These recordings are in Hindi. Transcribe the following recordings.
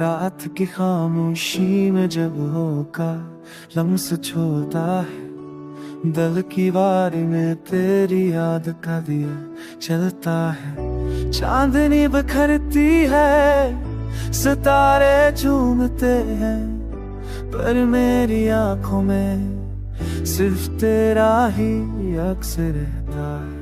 रात की खामोशी में जब होका लम्स छोड़ता है, दिल की बारी में तेरी याद का दिया चलता है। चांदनी बिखरती है, सितारे झूमते हैं, पर मेरी आंखों में सिर्फ तेरा ही अक्स रहता है।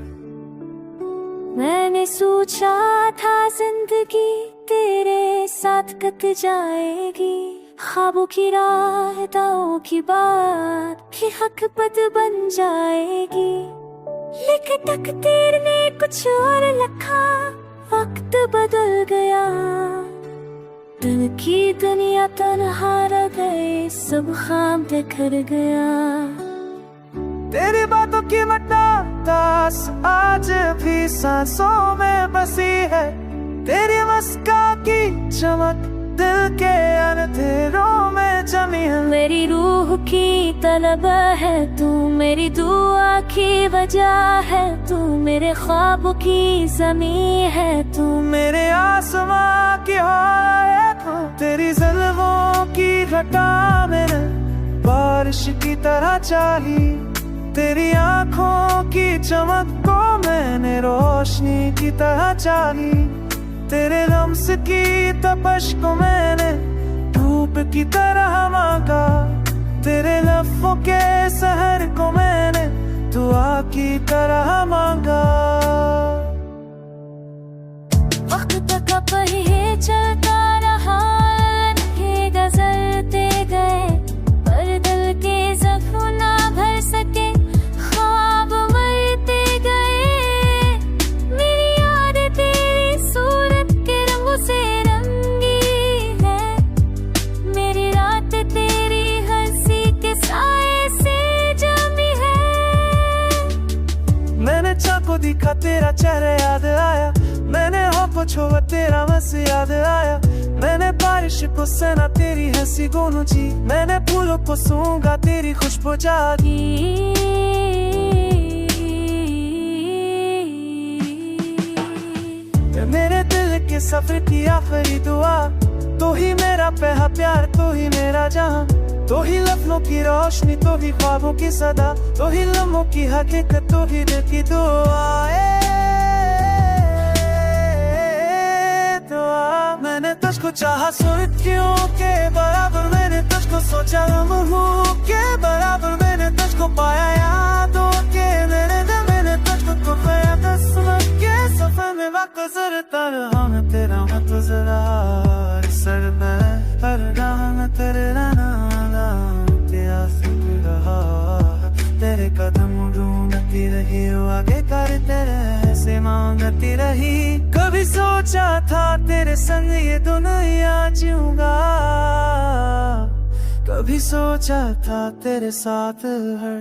मैंने सोचा था जिंदगी तेरे साथ कट जाएगी, ख्वाबों की राह दाओं की बात भी हक पद बन जाएगी। लेकिन तकदीर ने कुछ और लिखा, वक्त बदल गया, दिल की दुनिया तन्हा रह गई, सब ख्वाब बिखर गया। तेरी बातों की मटास आज भी सांसों में बसी है, तेरी मुस्कान की चमक दिल के अंधेरों में जमी है। मेरी रूह की तलब है तू, मेरी दुआ की वजह है तू, मेरे ख्वाबों की ज़मीं है तू, मेरे आसमां की हवा है तू। तेरी ज़ुल्फ़ों की घटा मैंने बारिश की तरह चाही, तेरी आँखों की चमक को मैंने रोशनी की तरह चाही, तेरे लम्स की तपश को मैंने धूप की तरह मांगा, तेरे लफ्ज़ों के सहर को मैंने दुआ की तरह मांगा। वक्त तक अब ही चलता रहा, ये गुज़रते गए, पर दिल के ज़ख्म ना भर सके, ख्वाब मरते गए। मेरी याद तेरी सूरत के रंगों से रंगी है, मेरी रात तेरी हंसी के साए से जमी है। मैंने चाको दिखा तेरा चेहरा याद आया, मैंने होको छुआ तेरा बस याद आया, मैंने बारिश को सना तेरी हंसी गोनू जी, मैंने फूलों को सूंघा तेरी खुशबू जागी। मेरे दिल के सफर की आखिरी दुआ, तो ही मेरा पहला प्यार, तो ही मेरा जहां, तो ही लफ्ज़ों की रोशनी, तो ही ख्वाबों की सदा, तो ही लम्हों की हकीकत, तो ही दिल की दुआ। मैंने तुझको चाहा सुर्खियों के बराबर, मैंने तुझको सोचा लम्हों के बराबर, मैंने तुझको पाया यादों के मेरे दिल, मैंने तुझको पाया तस्वीर के सफर में वक्त गुज़रता रहा। मैं तेरा मत गुज़रा सर में हर राह में तेरे नाम प्यास रहा, तेरे कदम ढूंढती रही, आगे कर तेरे से मांगती रही। कभी सोचा था तेरे संग ये दुनिया जीऊंगा, कभी सोचा था तेरे साथ हर